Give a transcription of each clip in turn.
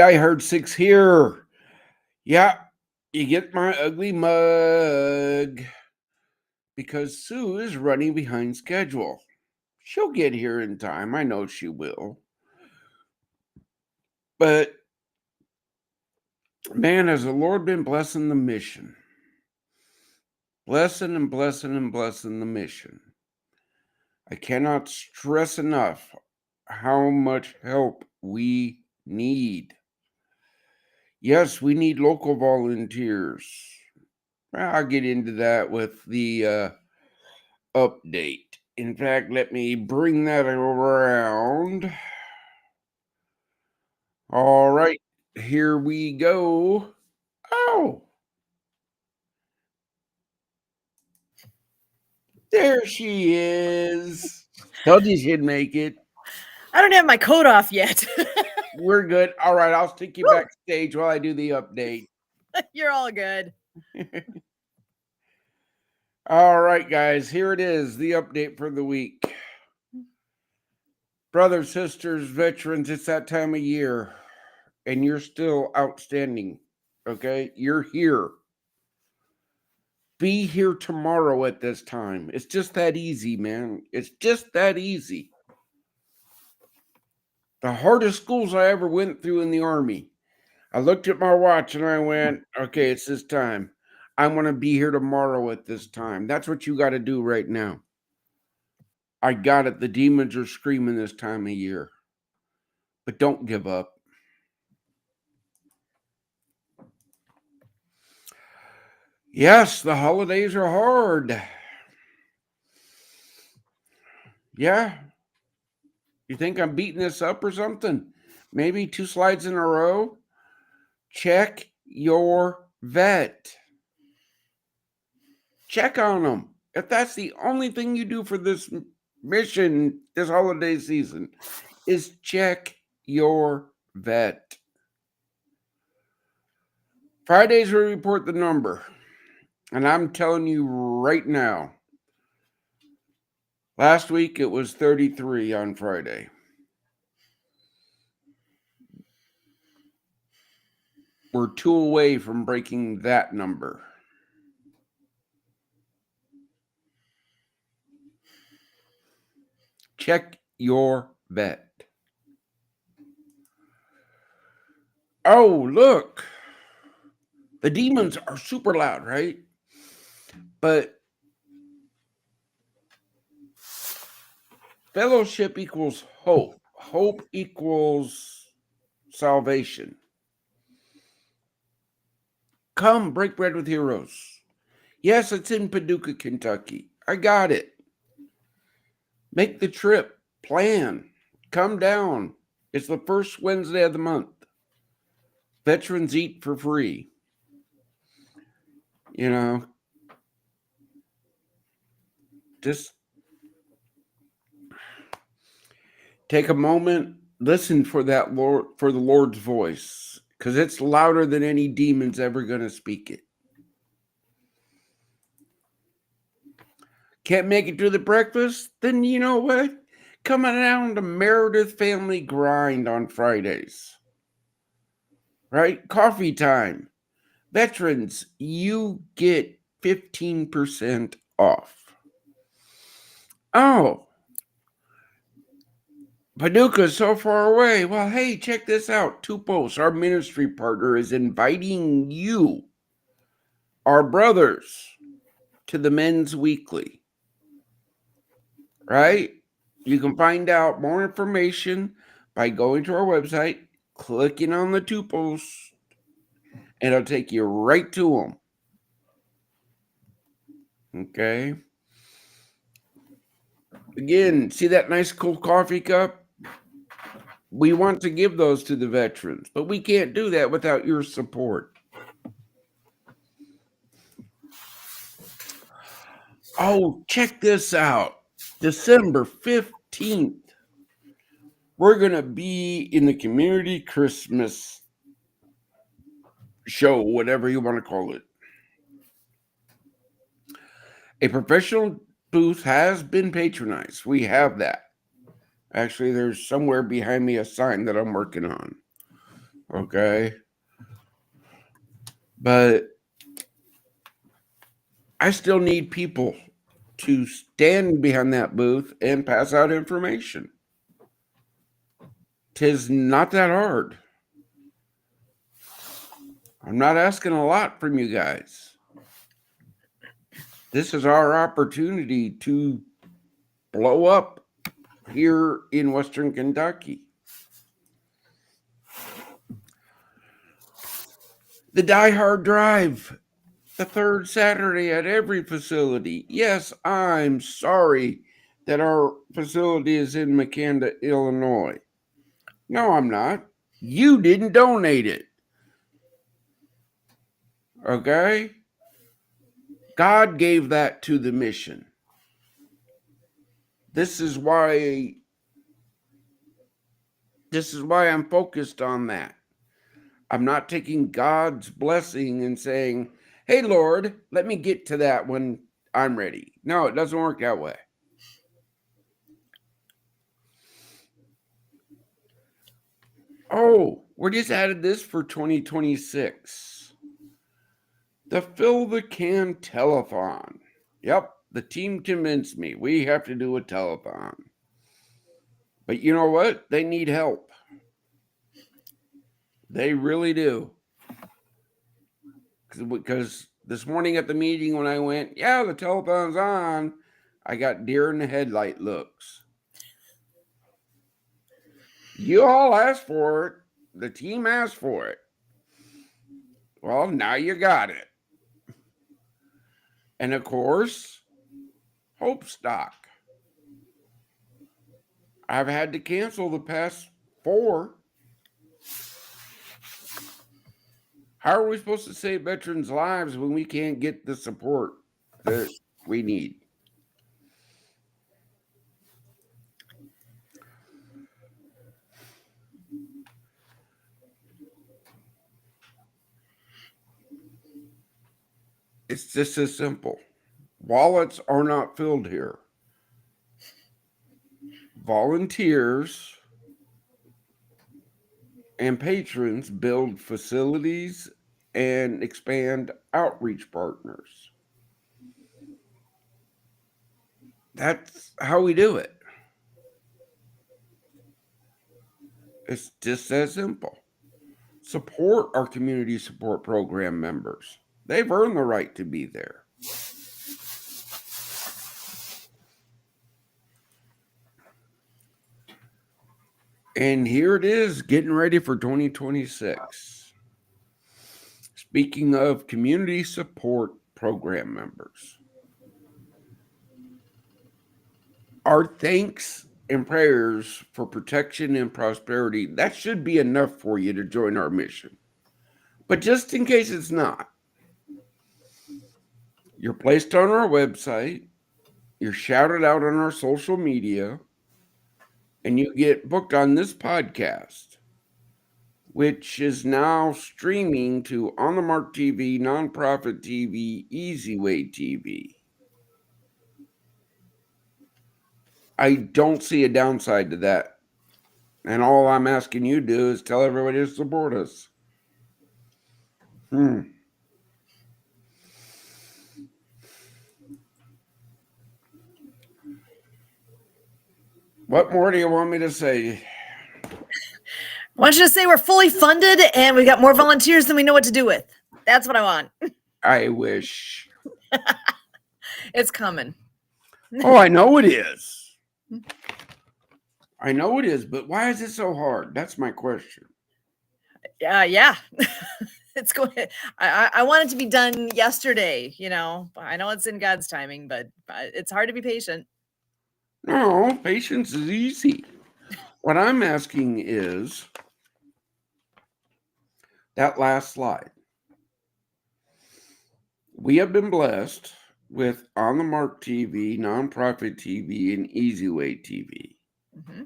I heard 6 here. Yeah, you get my ugly mug because Sue is running behind schedule. She'll get here in time. I know she will. But man, has the Lord been blessing the mission. Blessing and blessing and blessing the mission. I cannot stress enough how much help we need. Yes, we need local volunteers. I'll get into that with the update. In fact, let me bring that around. All right, here we go. Oh, there she is. Told you she'd make it. I don't have my coat off yet. We're good. All right, I'll stick you Woo! backstage while I do the update. You're all good. All right, guys, here it is the update for the week. Brothers, sisters, veterans, it's that time of year, and you're still outstanding. Okay, you're here. Be here tomorrow at this time. It's just that easy, man. It's just that easy. The hardest schools I ever went through in the Army. I looked at my watch and I went, okay, it's this time. I want to be here tomorrow at this time. That's what you got to do right now. I got it. The demons are screaming this time of year. But don't give up. Yes, the holidays are hard. Yeah. You think I'm beating this up or something? Maybe 2 slides in a row? Check your vet. Check on them. If that's the only thing you do for this mission this holiday season, is check your vet. Fridays we report the number. And I'm telling you right now, last week it was 33 on Friday. We're 2 away from breaking that number. Check your vet. Oh, look. The demons are super loud, right? But fellowship equals hope. Hope equals salvation. Come break bread with heroes. Yes, it's in Paducah, Kentucky. I got it. Make the trip. Plan. Come down. It's the first Wednesday of the month. Veterans eat for free. You know, just take a moment, listen for that Lord, for the Lord's voice, because it's louder than any demon's ever going to speak it. Can't make it to the breakfast? Then you know what? Come on down to Meredith Family Grind on Fridays. Right? Coffee time. Veterans, you get 15% off. Oh, Paducah's so far away. Well, hey, check this out. Tupos, our ministry partner, is inviting you, our brothers, to the Men's Weekly. Right? You can find out more information by going to our website, clicking on the Tupos, and it'll take you right to them. Okay? Again, see that nice cool coffee cup? We want to give those to the veterans, but we can't do that without your support. Oh, check this out. December 15th, we're going to be in the community Christmas show, whatever you want to call it. A professional booth has been patronized. We have that. Actually, there's somewhere behind me a sign that I'm working on. Okay. But I still need people to stand behind that booth and pass out information. 'Tis not that hard. I'm not asking a lot from you guys. This is our opportunity to blow up here in Western Kentucky. The Die Hard Drive, the third Saturday at every facility. Yes, I'm sorry that our facility is in Makanda, Illinois. No, I'm not. You didn't donate it. Okay? God gave that to the mission. This is why I'm focused on that. I'm not taking God's blessing and saying, "Hey Lord, let me get to that when I'm ready." No, it doesn't work that way. Oh, we just added this for 2026. The Fill the Can Telethon. Yep, the team convinced me. We have to do a telethon. But you know what? They need help. They really do. Because this morning at the meeting when I went, yeah, the telethon's on, I got deer in the headlight looks. You all asked for it. The team asked for it. Well, now you got it. And of course, Hope Stock. I've had to cancel the past 4. How are we supposed to save veterans' lives when we can't get the support that we need? It's just as simple. Wallets are not filled here. Volunteers and patrons build facilities and expand outreach partners. That's how we do it. It's just that simple. Support our community support program members. They've earned the right to be there. And here it is, getting ready for 2026. Speaking of community support program members, our thanks and prayers for protection and prosperity, that should be enough for you to join our mission. But just in case it's not, you're placed on our website, you're shouted out on our social media, and you get booked on this podcast, which is now streaming to On the Mark TV, Nonprofit TV, Easy Way TV. I don't see a downside to that. And all I'm asking you to do is tell everybody to support us. What more do you want me to say? I want you to say we're fully funded and we got more volunteers than we know what to do with. That's what I want. I wish. It's coming. Oh, I know it is. I know it is, but why is it so hard? That's my question. Yeah. It's going. I want it to be done yesterday. I know it's in God's timing, but it's hard to be patient. No, patience is easy. What I'm asking is that last slide. We have been blessed with On the Mark TV, Nonprofit TV, and Easy Way TV. Mm-hmm.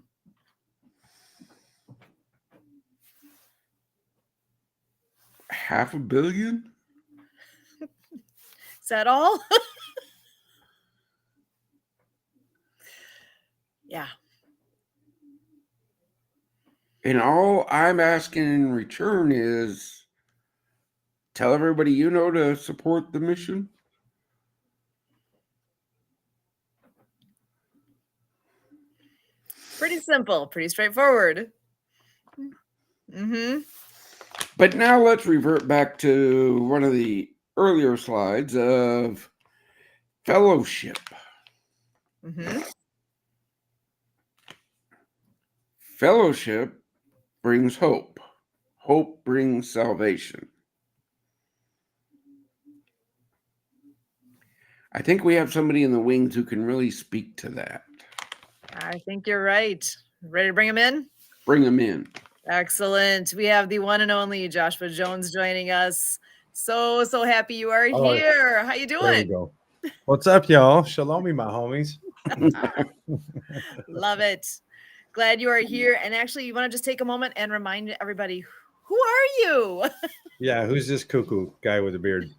$500 million? Is that all? Yeah. And all I'm asking in return is tell everybody you know to support the mission. Pretty simple, pretty straightforward. Mm-hmm. But now let's revert back to one of the earlier slides of fellowship. Mm-hmm. Fellowship brings hope. Hope brings salvation. I think we have somebody in the wings who can really speak to that. I think you're right. Ready to bring him in? Bring them in. Excellent. We have the one and only Joshua Jones joining us. So happy you are here. How you There we doing? go. What's up, y'all? Shalom, my homies. Love it. Glad you are here. And actually, you want to just take a moment and remind everybody, who are you? Yeah, who's this cuckoo guy with a beard?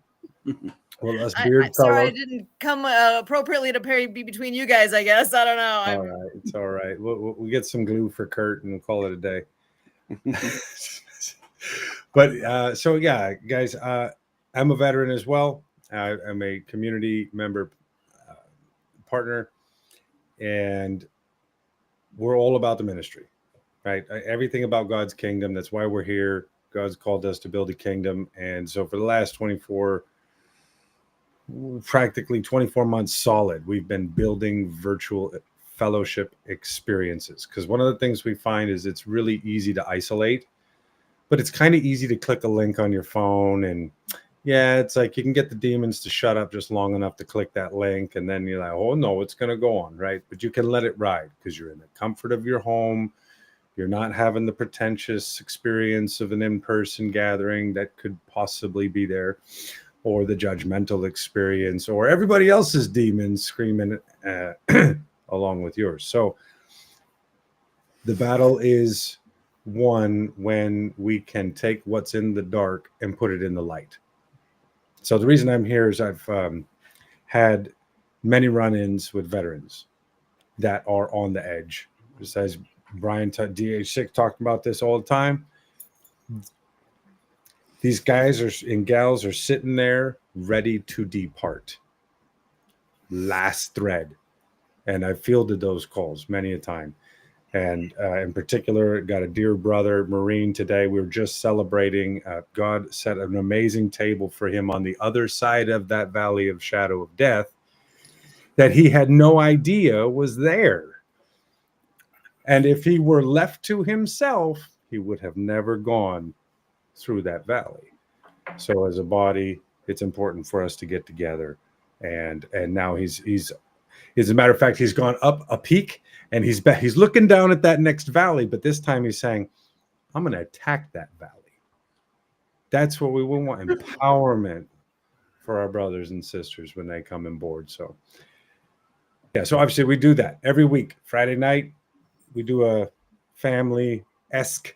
Well, us I'm beard sorry, I fellows. didn't come appropriately to be between you guys, I guess. I don't know. All right, it's all right. We'll get some glue for Kurt and we'll call it a day. But so yeah, guys, I'm a veteran as well. I'm a community member uh, partner, and we're all about the ministry, right? Everything about God's kingdom. That's why we're here. God's called us to build a kingdom, and so for the last practically 24 months solid, we've been building virtual fellowship experiences, because one of the things we find is it's really easy to isolate, but it's kind of easy to click a link on your phone, and yeah, it's like you can get the demons to shut up just long enough to click that link, and then you're like, oh no, it's going to go on, right? But you can let it ride because you're in the comfort of your home. You're not having the pretentious experience of an in-person gathering that could possibly be there, or the judgmental experience, or everybody else's demons screaming along with yours. So the battle is won when we can take what's in the dark and put it in the light. So the reason I'm here is I've had many run-ins with veterans that are on the edge. Just as Brian DH6 talked about this all the time. These guys and gals are sitting there ready to depart. Last thread. And I've fielded those calls many a time. And in particular, got a dear brother, Marine, today. We were just celebrating. God set an amazing table for him on the other side of that valley of shadow of death that he had no idea was there. And if he were left to himself, he would have never gone through that valley. So as a body, it's important for us to get together. And now he's as a matter of fact, he's gone up a peak and he's looking down at that next valley, but this time he's saying, I'm going to attack that valley. That's what we want, empowerment for our brothers and sisters when they come on board. So yeah, so obviously we do that every week. Friday night, we do a family-esque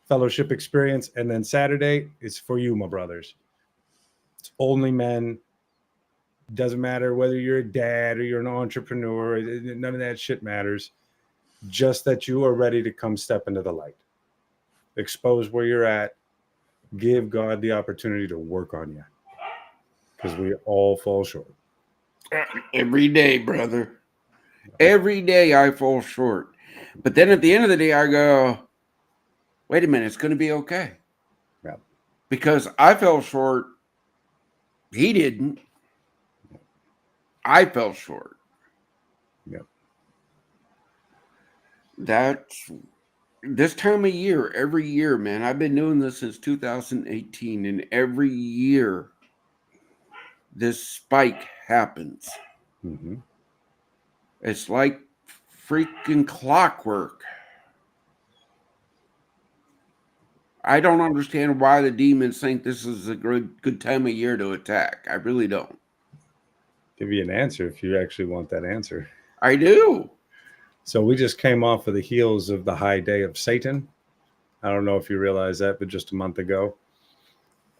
fellowship experience. And then Saturday, it's for you, my brothers. It's only men. Doesn't matter whether you're a dad or you're an entrepreneur. None of that shit matters. Just that you are ready to come step into the light. Expose where you're at. Give God the opportunity to work on you. Because we all fall short. Every day, brother. Every day I fall short. But then at the end of the day, I go, wait a minute, it's going to be okay. Yeah. Because I fell short. He didn't. I fell short. Yeah. That's this time of year, every year, man. I've been doing this since 2018, and every year this spike happens. Mm-hmm. It's like freaking clockwork. I don't understand why the demons think this is a good time of year to attack. I really don't. Give you an answer if you actually want that answer. I do. So we just came off of the heels of the high day of Satan. I don't know if you realize that, but just a month ago.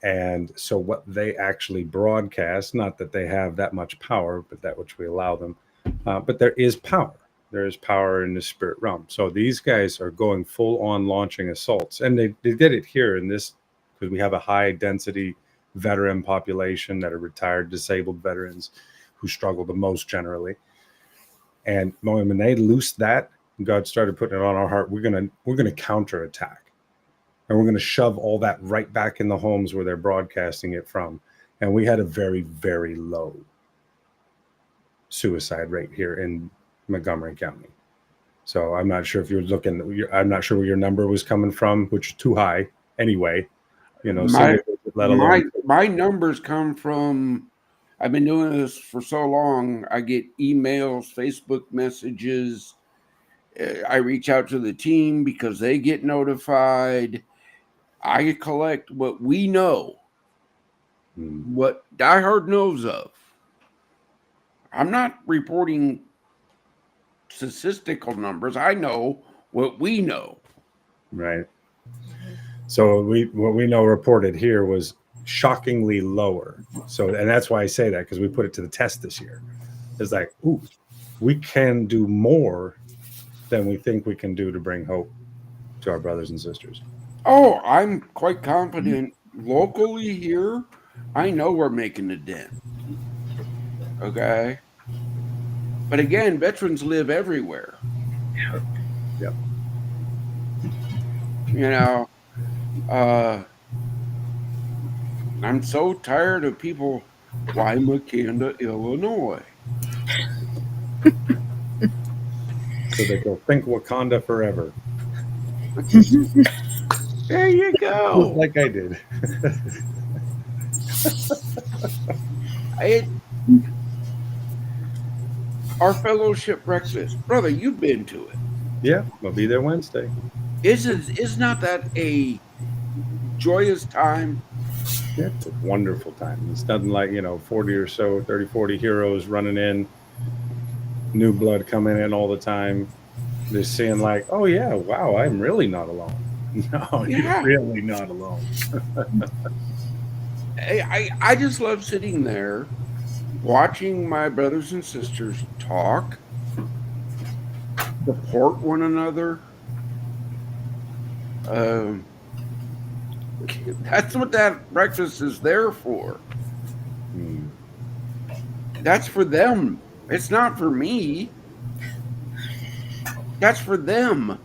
And so what they actually broadcast, not that they have that much power, but that which we allow them, but there is power. there is power in the spirit realm. So these guys are going full on launching assaults, and they did it here in this because we have a high density veteran population that are retired disabled veterans who struggle the most generally. And when they loosed that, God started putting it on our heart. We're gonna counterattack, and we're gonna shove all that right back in the homes where they're broadcasting it from. And we had a very, very low suicide rate here in Montgomery County. So I'm not sure if you're looking. I'm not sure where your number was coming from, which is too high anyway. You know, let alone my numbers come from. I've been doing this for so long. I get emails, Facebook messages. I reach out to the team because they get notified. I collect what we know, what Die Hard knows of. I'm not reporting statistical numbers. I know what we know. Right. So what we know reported here was shockingly lower. So, and that's why I say that, because we put it to the test this year. It's like, ooh, we can do more than we think we can do to bring hope to our brothers and sisters. Oh, I'm quite confident locally here. I know we're making a dent. Okay. But again, veterans live everywhere. Yep. You know, I'm so tired of people. Why Makanda, Illinois? So they go think Wakanda forever. There you go. Like I did. Our fellowship breakfast, brother. You've been to it. Yeah, I'll be there Wednesday. Is not that a joyous time? Yeah, it's a wonderful time. It's nothing like, 40 or so, 30, 40 heroes running in, new blood coming in all the time. They're seeing like, oh yeah, wow, I'm really not alone. No, Yeah. you're really not alone. I just love sitting there watching my brothers and sisters talk, support one another. That's what that breakfast is there for. That's for them. It's not for me. That's for them.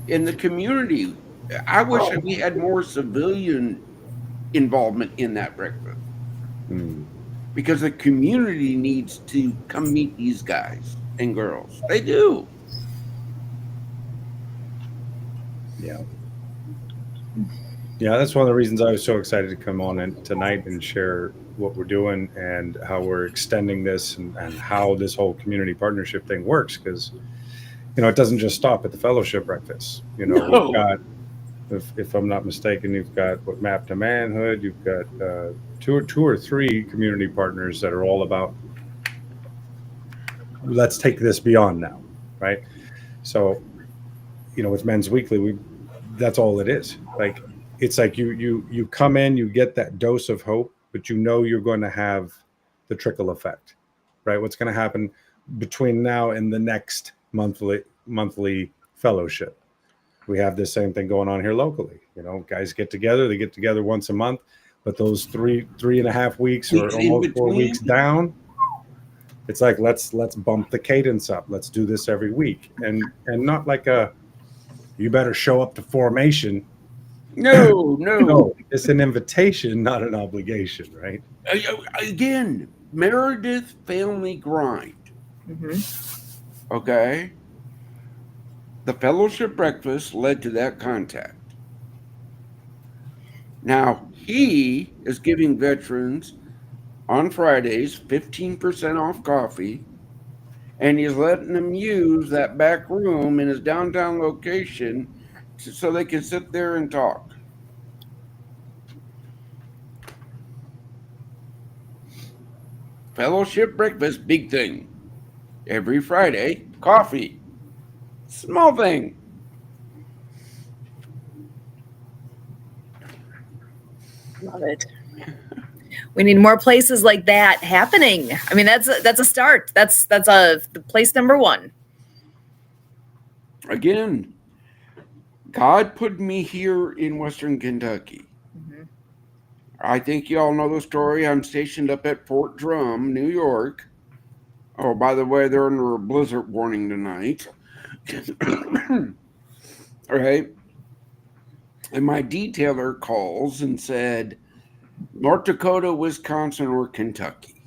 In the community, I wish we had more civilian involvement in that breakfast. Because the community needs to come meet these guys and girls. They do. Yeah. Yeah, that's one of the reasons I was so excited to come on tonight and share what we're doing and how we're extending this and how this whole community partnership thing works. Because, it doesn't just stop at the fellowship breakfast. We've got, if I'm not mistaken, you've got Map to Manhood. You've got two or three community partners that are all about, let's take this beyond now, right? So, with Men's Weekly, that's all it is. Like, it's like you come in, you get that dose of hope, but you're going to have the trickle effect, right? What's going to happen between now and the next monthly fellowship? We have the same thing going on here locally. Guys get together. They get together once a month, but those 3.5 weeks or almost 4 weeks down, it's like let's bump the cadence up. Let's do this every week, and not like you better show up to formation. No. It's an invitation, not an obligation, right? Again, Meredith family grind. Okay. The fellowship breakfast led to that contact. Now, he is giving veterans on Fridays 15% off coffee, and he's letting them use that back room in his downtown location so they can sit there and talk. Fellowship breakfast, big thing. Every Friday, coffee. Small thing. Love it. We need more places like that happening. I mean, that's a start. That's place number one. Again, God put me here in Western Kentucky. Mm-hmm. I think you all know the story. I'm stationed up at Fort Drum, New York. Oh, by the way, they're under a blizzard warning tonight. All right. And my detailer calls and said, North Dakota, Wisconsin, or Kentucky.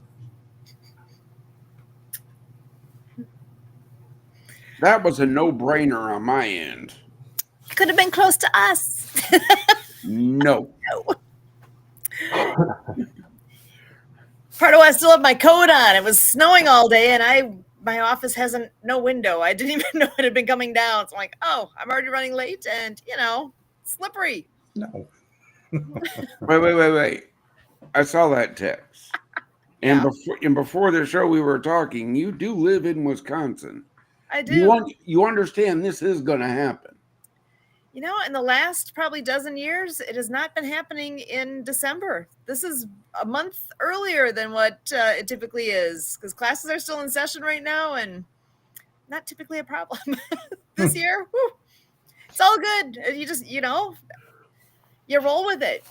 That was a no-brainer on my end. Could have been close to us. No. Part of why I still have my coat on. It was snowing all day, and my office hasn't no window. I didn't even know it had been coming down. So I'm like, oh, I'm already running late, and slippery. No. Wait. I saw that text. And before the show we were talking, you do live in Wisconsin. I do. You understand this is going to happen. In the last probably dozen years, it has not been happening in December. This is a month earlier than what it typically is, because classes are still in session right now, and not typically a problem. This year, whew, it's all good. You just, you roll with it.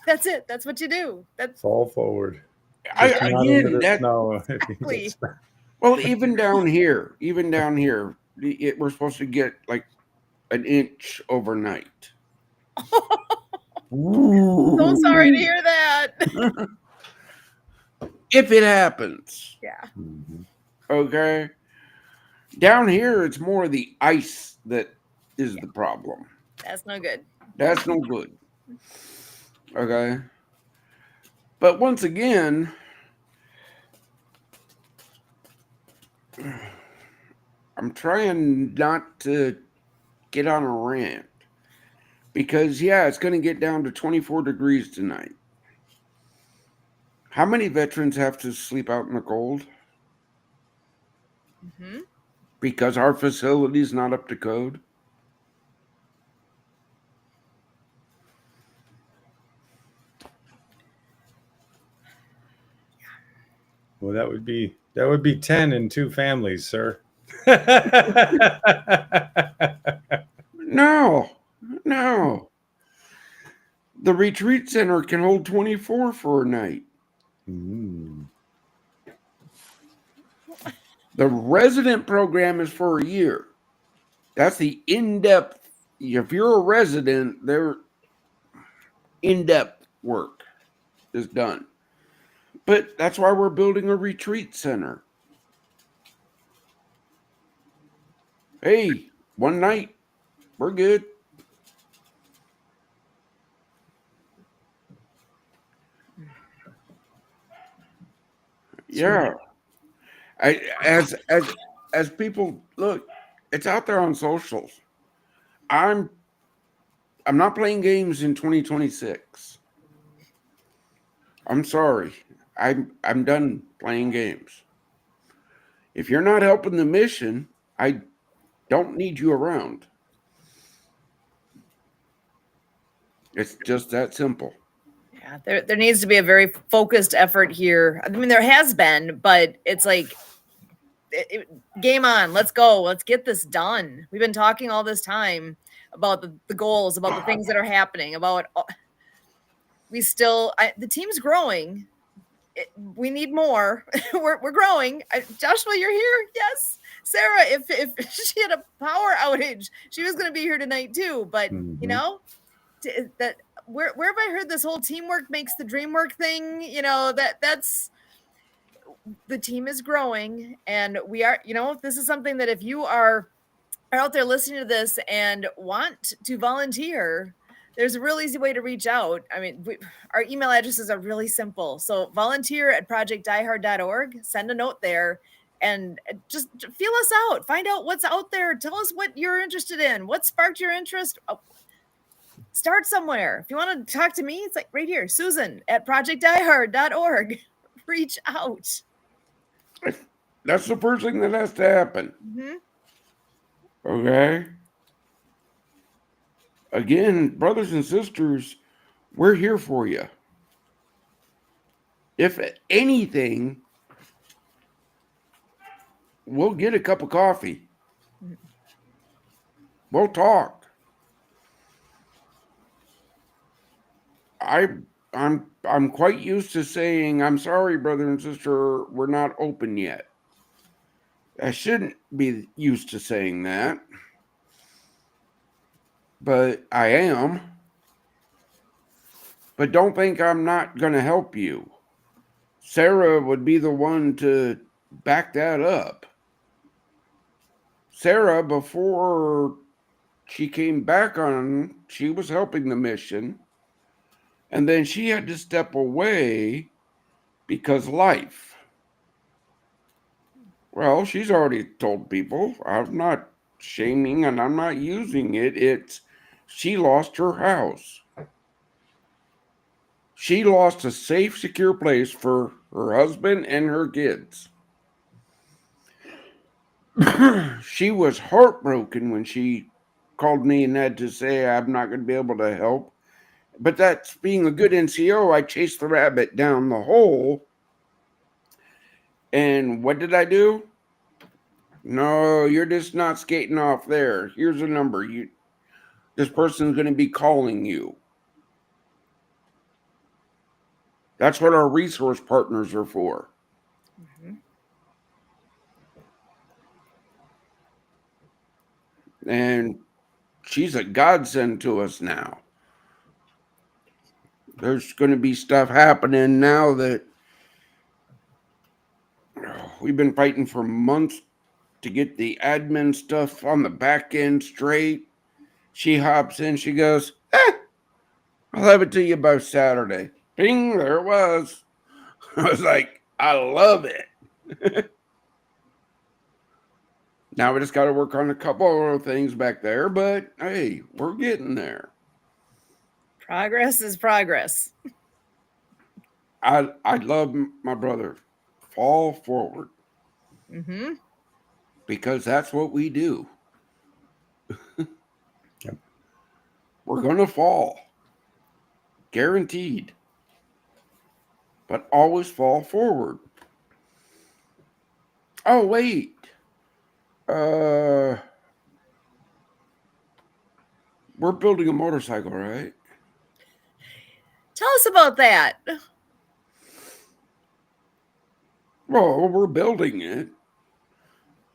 That's it. That's what you do. That's fall forward. Exactly. Well, even down here, we're supposed to get like an inch overnight. So sorry to hear that. If it happens. Yeah. Mm-hmm. Okay. Down here, it's more the ice that is the problem. That's no good. That's no good. Okay. But once again, I'm trying not to get on a rant because, it's going to get down to 24 degrees tonight. How many veterans have to sleep out in the cold? Mm-hmm. Because our facility is not up to code? Well, that would be 10 in 2 families, sir. No. The retreat center can hold 24 for a night. Mm. The resident program is for a year. That's the in-depth. If you're a resident, their in-depth work is done. But that's why we're building a retreat center. Hey, one night, we're good. Yeah. As people look, it's out there on socials. I'm not playing games in 2026. I'm sorry. I'm done playing games. If you're not helping the mission, I don't need you around. It's just that simple. Yeah, there needs to be a very focused effort here. I mean, there has been, but it's like, game on. Let's go. Let's get this done. We've been talking all this time about the goals, about the things that are happening, about the team's growing. We need more. we're growing. Joshua, you're here. Yes. Sarah, if she had a power outage, she was going to be here tonight too. But that where have I heard this whole teamwork makes the dream work thing? That's the team is growing, and we are. This is something that if you are out there listening to this and want to volunteer, there's a real easy way to reach out. I mean, our email addresses are really simple. So volunteer@projectdiehard.org, send a note there and just feel us out. Find out what's out there. Tell us what you're interested in. What sparked your interest? Start somewhere. If you want to talk to me, it's like right here, Susan@projectdiehard.org. Reach out. That's the first thing that has to happen. Mm-hmm. Okay? Again, brothers and sisters, we're here for you. If anything, we'll get a cup of coffee. We'll talk. I I'm quite used to saying, I'm sorry, brother and sister, we're not open yet. I shouldn't be used to saying that, but I am. But don't think I'm not going to help you. Sarah would be the one to back that up. Sarah, before she came back on, she was helping the mission. And then she had to step away because life. Well, she's already told people. I'm not shaming and I'm not using it. It's she lost her house. She lost a safe, secure place for her husband and her kids. She was heartbroken when she called me and had to say, I'm not going to be able to help. But that's being a good NCO. I chased the rabbit down the hole. And what did I do? No, you're just not skating off there. Here's a number. This person's going to be calling you. That's what our resource partners are for. Mm-hmm. And she's a godsend to us now. There's going to be stuff happening now that we've been fighting for months to get the admin stuff on the back end straight. She hops in, she goes, I'll have it to you by Saturday. Bing, there it was. I was like, I love it. Now we just got to work on a couple other things back there, but hey, we're getting there. Progress is progress. I love my brother. Fall forward. Mm-hmm. Because that's what we do. Yep. We're going to fall. Guaranteed. But always fall forward. Oh, wait. We're building a motorcycle, right? Tell us about that. Well, we're building it.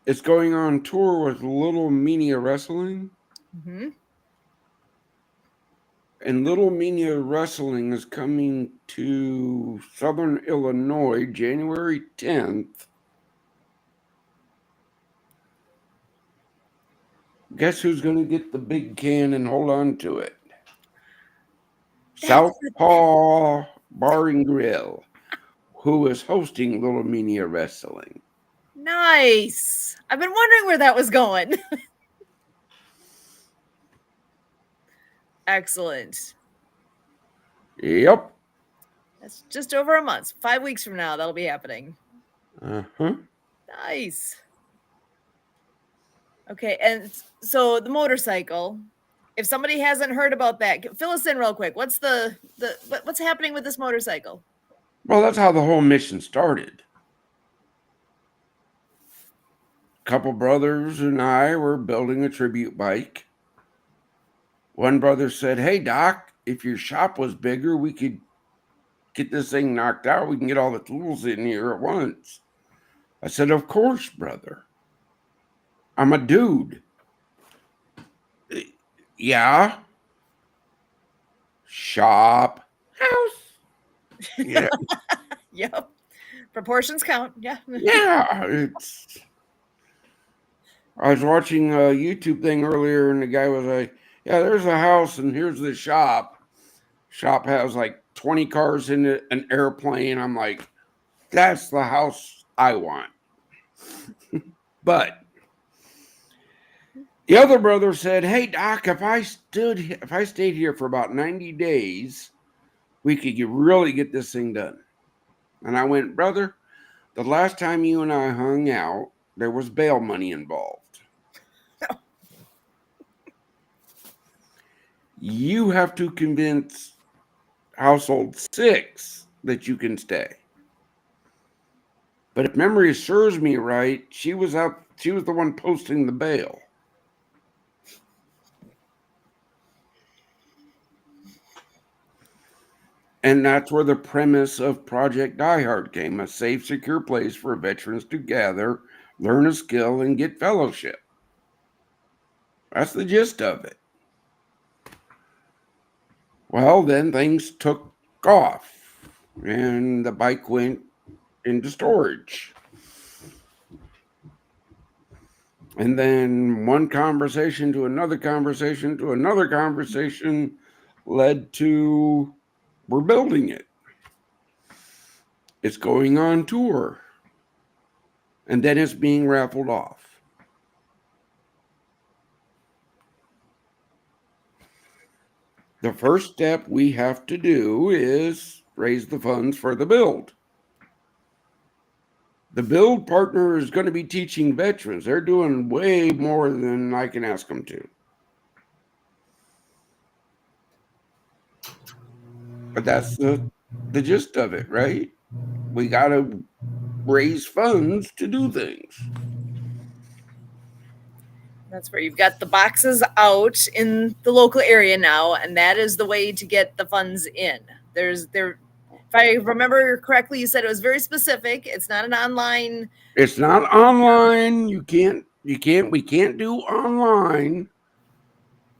It's going on tour with Little Mania Wrestling. Mm-hmm. And Little Mania Wrestling is coming to Southern Illinois January 10th. Guess who's going to get the big can and hold on to it? Southpaw Bar and Grill, who is hosting Little Mania Wrestling. Nice. I've been wondering where that was going. Excellent. Yep. That's just over a month. 5 weeks from now, that'll be happening. Uh-huh. Nice. Okay, and so the motorcycle. If somebody hasn't heard about that, fill us in real quick. What's what's happening with this motorcycle? Well, that's how the whole mission started. A couple brothers and I were building a tribute bike. One brother said, hey, Doc, if your shop was bigger, we could get this thing knocked out. We can get all the tools in here at once. I said, of course, brother. I'm a dude. Yeah. Shop. House. Yeah. Yep. Proportions count. Yeah. Yeah. I was watching a YouTube thing earlier and the guy was like, yeah, there's a house and here's the shop. Shop has like 20 cars in it, an airplane. I'm like, that's the house I want. But the other brother said, hey, Doc, if I stayed here for about 90 days, we could really get this thing done. And I went, brother, the last time you and I hung out, there was bail money involved. You have to convince household 6 that you can stay. But if memory serves me right, she was the one posting the bail. And that's where the premise of Project Die Hard came, a safe, secure place for veterans to gather, learn a skill, and get fellowship. That's the gist of it. Well, then things took off, and the bike went into storage. And then one conversation to another conversation to another conversation led to we're building it. It's going on tour. And then it's being raffled off. The first step we have to do is raise the funds for the build. The build partner is going to be teaching veterans. They're doing way more than I can ask them to. But that's the gist of it, right? We got to raise funds to do things. That's where you've got the boxes out in the local area now, and that is the way to get the funds in. If I remember correctly, you said it was very specific. It's not an online. It's not online. We can't do online,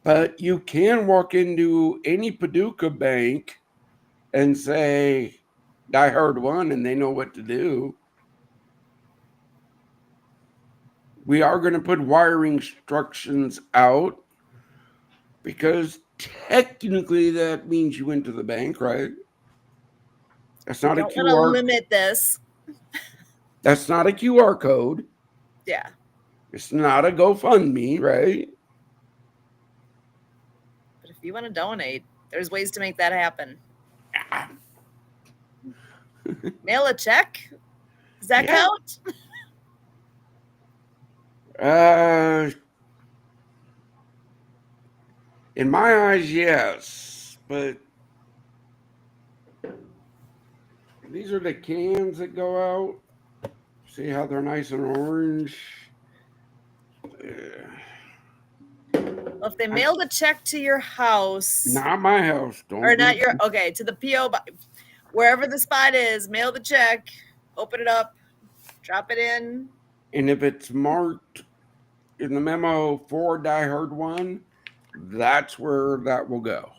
but you can walk into any Paducah bank and say, Die Hard 1, and they know what to do. We are going to put wiring instructions out because technically that means you went to the bank, right? That's not a Don't want to QR. limit this. That's not a QR code. Yeah. It's not a GoFundMe, right? But if you want to donate, there's ways to make that happen. Mail a check? Does that count? In my eyes, yes, but these are the cans that go out. See how they're nice and orange? Well, if they mailed a check to your house, Not my house. Don't. Or not your, okay, to the P.O. Wherever the spot is, mail the check, open it up, drop it in. And if it's marked in the memo for Die Hard 1, that's where that will go.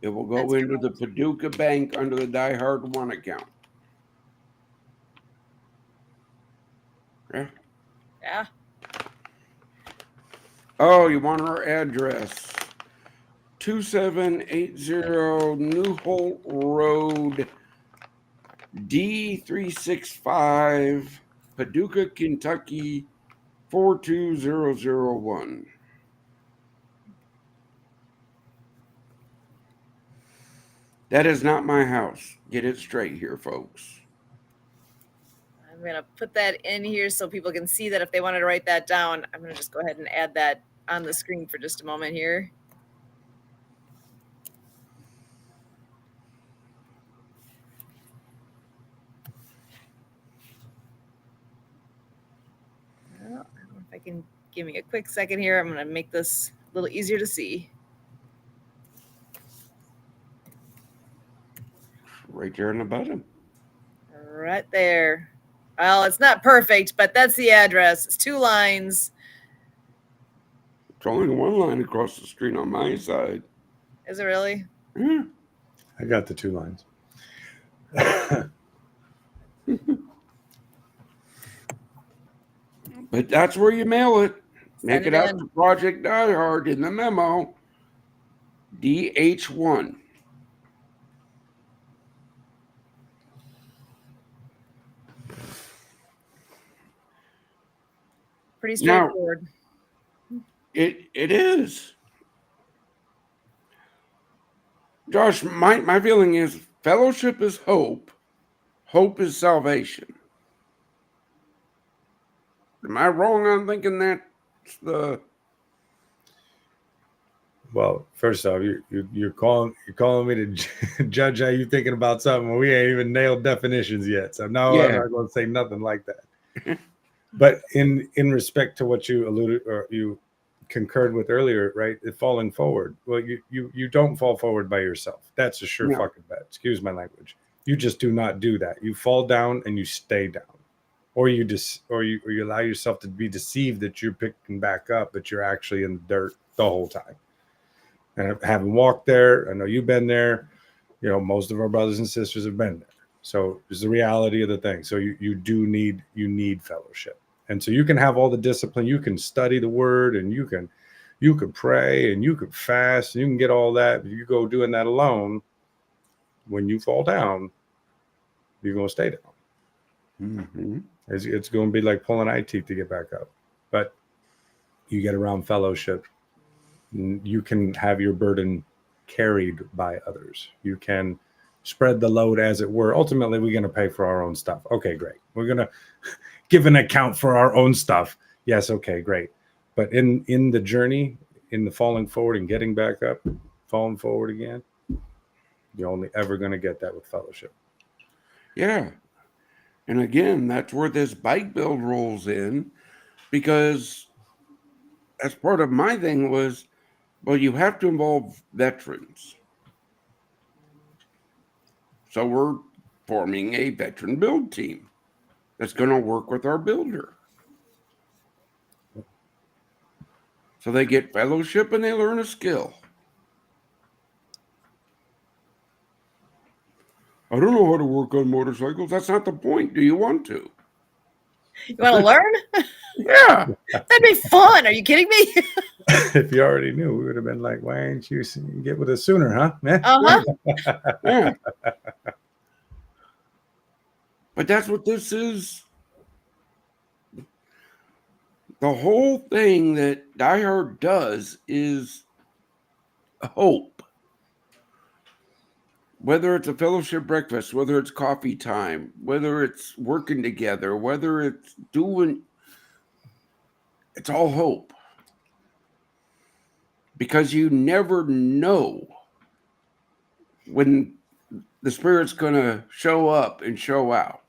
It will go into the Paducah Bank under the Die Hard 1 account. Okay. Yeah. Oh, you want our address? 2780 New Holt Road, D365, Paducah, Kentucky, 42001. That is not my house. Get it straight here, folks. I'm going to put that in here so people can see that if they wanted to write that down. I'm going to just go ahead and add that on the screen for just a moment here. Well, I don't know if I can give me a quick second here. I'm going to make this a little easier to see. Right there in the bottom. Right there. Well, it's not perfect, but that's the address. It's 2 lines. It's only one line across the street on my side. Is it really? Yeah. I got the 2 lines. But that's where you mail it. Send Make it it out in. to Project Die Hard in the memo. DH1. Pretty straightforward. It is. Josh, my feeling is fellowship is hope. Hope is salvation. Am I wrong on thinking that's the... Well, first off, you're calling me to judge how you thinking about something when we ain't even nailed definitions yet. So no, I'm Yeah. not going to say nothing like that. But in respect to what you alluded or you concurred with earlier, right? Falling forward. Well, you don't fall forward by yourself. That's a sure No. fucking bet. Excuse my language. You just do not do that. You fall down and you stay down, or you allow yourself to be deceived that you're picking back up, but you're actually in the dirt the whole time. And having walked there, I know you've been there. You know, most of our brothers and sisters have been there. So it's the reality of the thing. So you need fellowship. And so you can have all the discipline, you can study the word, and you can pray, and you can fast, and you can get all that. If you go doing that alone, when you fall down, you're going to stay down. Mm-hmm. It's going to be like pulling eye teeth to get back up. But you get around fellowship, you can have your burden carried by others. You can spread the load, as it were. Ultimately, we're going to pay for our own stuff. Okay, great. We're going to give an account for our own stuff. Yes, okay, great. But in the journey, in the falling forward and getting back up, falling forward again, you're only ever going to get that with fellowship. Yeah. And again, that's where this bike build rolls in, because as part of my thing was, well, you have to involve veterans. So we're forming a veteran build team that's going to work with our builder. So they get fellowship and they learn a skill. I don't know how to work on motorcycles. That's not the point. Do you want to? You want to learn? Yeah. That'd be fun. Are you kidding me? If you already knew, we would have been like, why didn't you get with us sooner, huh? Yeah. But that's what this is. The whole thing that Die Hard does is hope. Whether it's a fellowship breakfast, whether it's coffee time, whether it's working together, whether it's doing, it's all hope. Because you never know when the Spirit's going to show up and show out.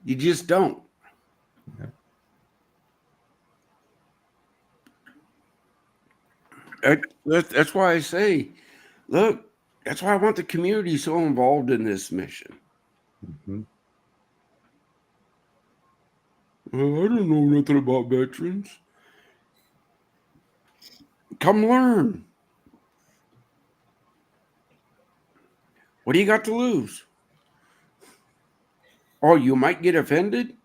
You just don't. Yeah. That's why I say, look, that's why I want the community so involved in this mission. Mm-hmm. Well, I don't know nothing about veterans. Come learn. What do you got to lose? Oh, you might get offended?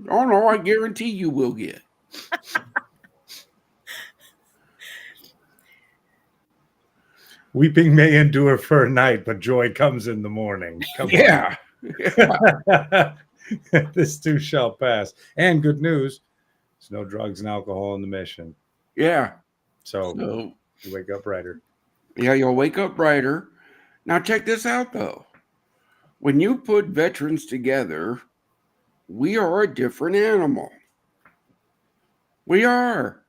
Oh, no, I guarantee you will get. Weeping may endure for a night, but joy comes in the morning. Come Yeah. on. This too shall pass. And good news, there's no drugs and alcohol in the mission. Yeah. So You wake up brighter. Yeah, you'll wake up brighter. Now, check this out, though. When you put veterans together, we are a different animal. We are.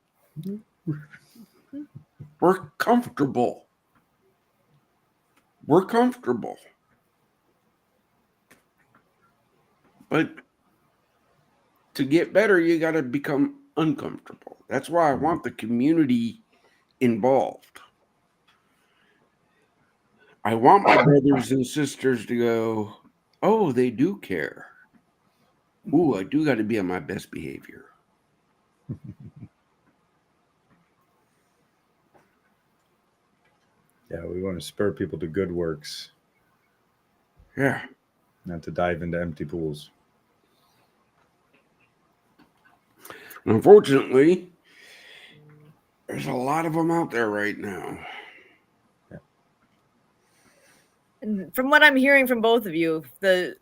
We're comfortable. We're comfortable. But to get better, you got to become uncomfortable. That's why I want the community involved. I want my brothers and sisters to go, oh, they do care. Ooh, I do got to be on my best behavior. Yeah, we want to spur people to good works. Yeah. Not to dive into empty pools. Unfortunately, there's a lot of them out there right now. Yeah. And from what I'm hearing from both of you, the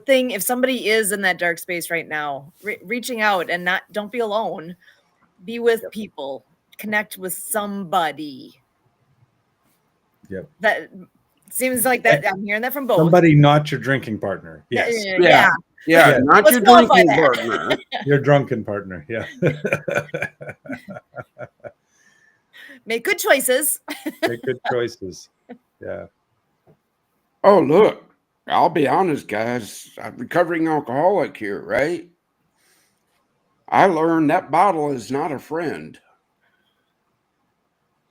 thing, if somebody is in that dark space right now, reaching out and don't be alone, be with people, connect with somebody. Yep. That seems like that. I'm hearing that from both. Somebody not your drinking partner. Yes. Yeah. Not Let's your drinking partner. Your drunken partner. Yeah. Make good choices. Make good choices. Yeah. Oh, look, I'll be honest, guys. I'm a recovering alcoholic here, right? I learned that bottle is not a friend.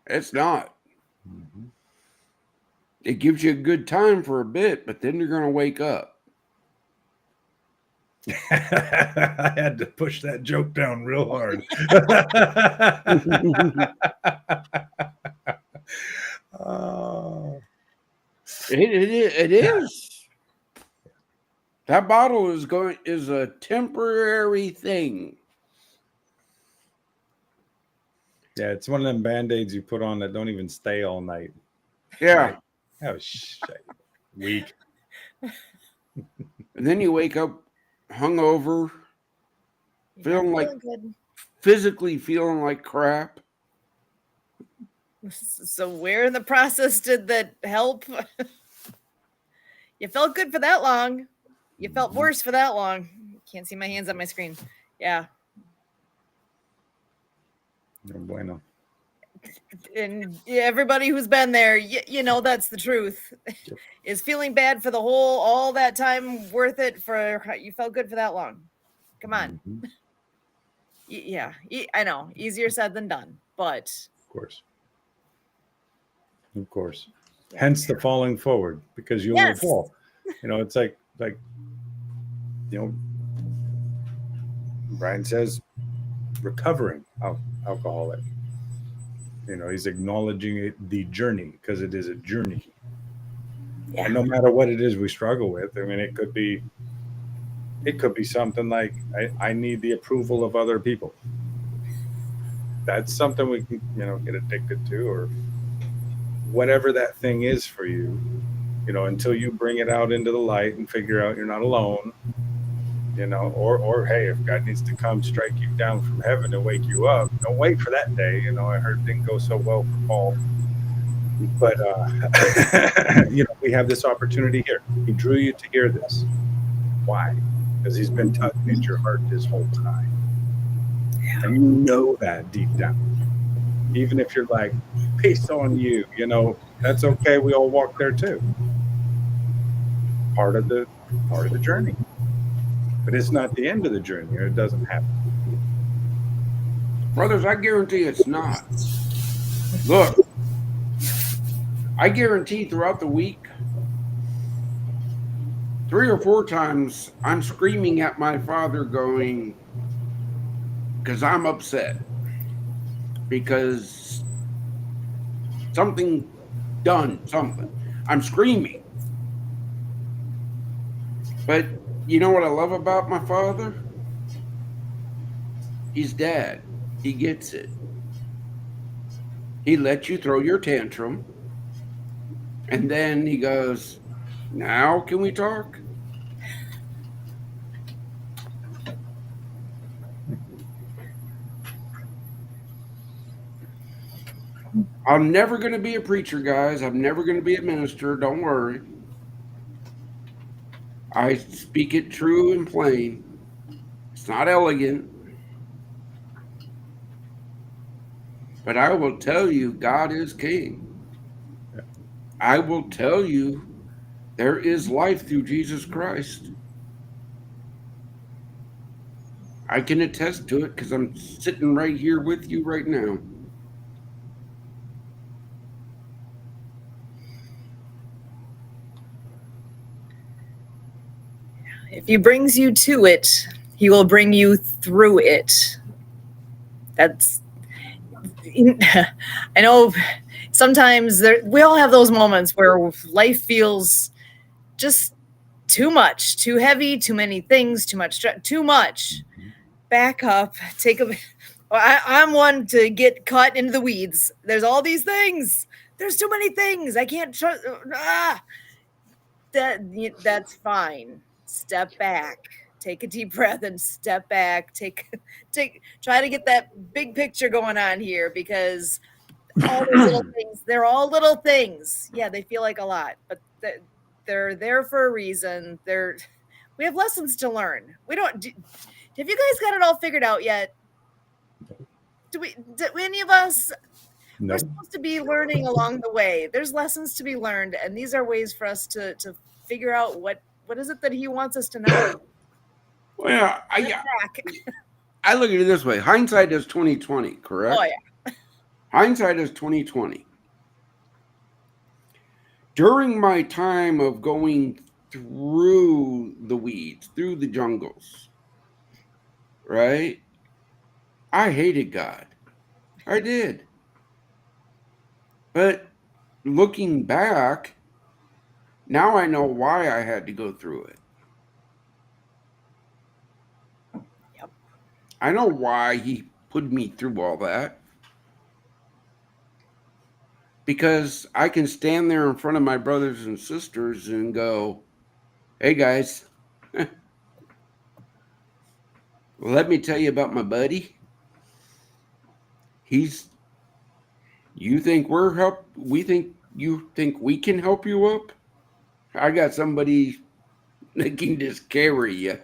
It's not. Mhm. It gives you a good time for a bit, but then you're going to wake up. I had to push that joke down real hard. Oh, It is. That bottle is a temporary thing. yeah, it's one of them band-aids you put on that don't even stay all night. Yeah. Right. Oh shit. Weak. And then you wake up hungover, You're not feeling like good. physically feeling like crap. So where in the process did that help? You felt good for that long. You felt worse for that long. Can't see my hands on my screen. Yeah. No bueno. And everybody who's been there, you know that's the truth. Yep. Is feeling bad for the whole all that time worth it for you felt good for that long? Come on. Mhm. Yeah, I know. Easier said than done, but Of course. Of course. yeah. Hence the falling forward, because you Yes. will fall. You know, it's like you know, Brian says, recovering alcoholic. You know, he's acknowledging the journey, because it is a journey. Yeah. And no matter what it is we struggle with, I mean, it could be something like I need the approval of other people. That's something we can, get addicted to, or whatever that thing is for you, until you bring it out into the light and figure out you're not alone, or hey, if God needs to come strike you down from heaven and wake you up, don't wait for that day. I heard it didn't go so well for Paul, but we have this opportunity here. He drew you to hear this. Why? Because he's been tugging at your heart this whole time. And you know that deep down. Even if you're like, peace on you, that's okay. We all walk there too. Part of the journey. But it's not the end of the journey, or it doesn't happen. Brothers, I guarantee it's not. Look, I guarantee throughout the week, 3 or 4 times, I'm screaming at my father going, because I'm upset. Because something. I'm screaming. But you know what I love about my father? He's dad. He gets it. He lets you throw your tantrum. And then he goes, now can we talk? I'm never going to be a preacher, guys. I'm never going to be a minister. Don't worry. I speak it true and plain. It's not elegant. But I will tell you, God is king. I will tell you, there is life through Jesus Christ. I can attest to it because I'm sitting right here with you right now. If he brings you to it, he will bring you through it. That's I know sometimes we all have those moments where life feels just too much, too heavy, too many things, too much. Back up, take a. I'm one to get caught into the weeds. There's all these things. There's too many things. I can't trust. That's fine. Step back. Take a deep breath and step back. Try to get that big picture going on here, because all those little things, they're all little things. Yeah, they feel like a lot, but they're there for a reason. We have lessons to learn. We don't. Have you guys got it all figured out yet? Do any of us? No. We're supposed to be learning along the way. There's lessons to be learned, and these are ways for us to figure out what is it that he wants us to know. Well, Step back. I look at it this way: hindsight is 2020, correct? Oh yeah. Hindsight is 2020. During my time of going through the weeds, through the jungles, right? I hated God. I did. But looking back, now I know why I had to go through it. Yep. I know why he put me through all that. Because I can stand there in front of my brothers and sisters and go, hey guys, let me tell you about my buddy. He's, you think you think we can help you up? I got somebody that can just carry you.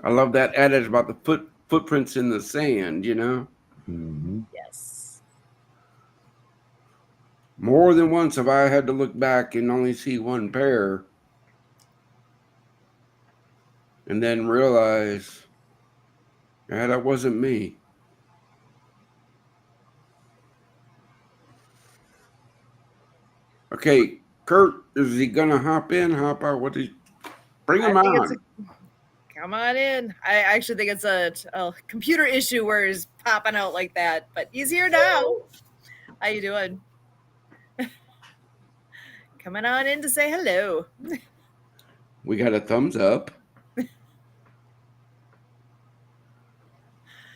I love that adage about the footprints in the sand, you know? Mm-hmm. Yes. More than once have I had to look back and only see one pair and then realize, yeah, that wasn't me. Okay, Kurt, is he gonna hop in, hop out? What is bring I him think it's on? come on in. I actually think it's a computer issue where he's popping out like that, but he's here now. How you doing? Coming on in to say hello. We got a thumbs up.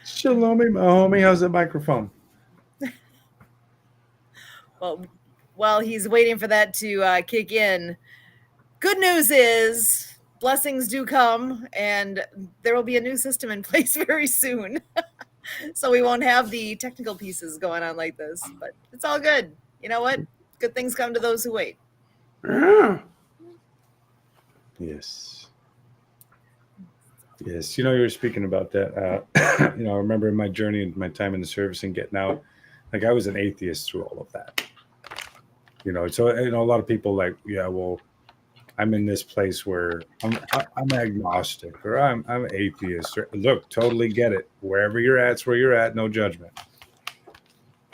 Shalom, my homie. How's the microphone? Well, while he's waiting for that to kick in, good news is blessings do come, and there will be a new system in place very soon. So we won't have the technical pieces going on like this, but it's all good. You know what? Good things come to those who wait. Yeah. Yes. Yes. You know, you were speaking about that. You know, I remember in my journey and my time in the service and getting out, like I was an atheist through all of that. You know, so you know, a lot of people like, yeah, well, I'm in this place where I'm agnostic or I'm atheist. Or, look, totally get it. Wherever you're at's where you're at. No judgment.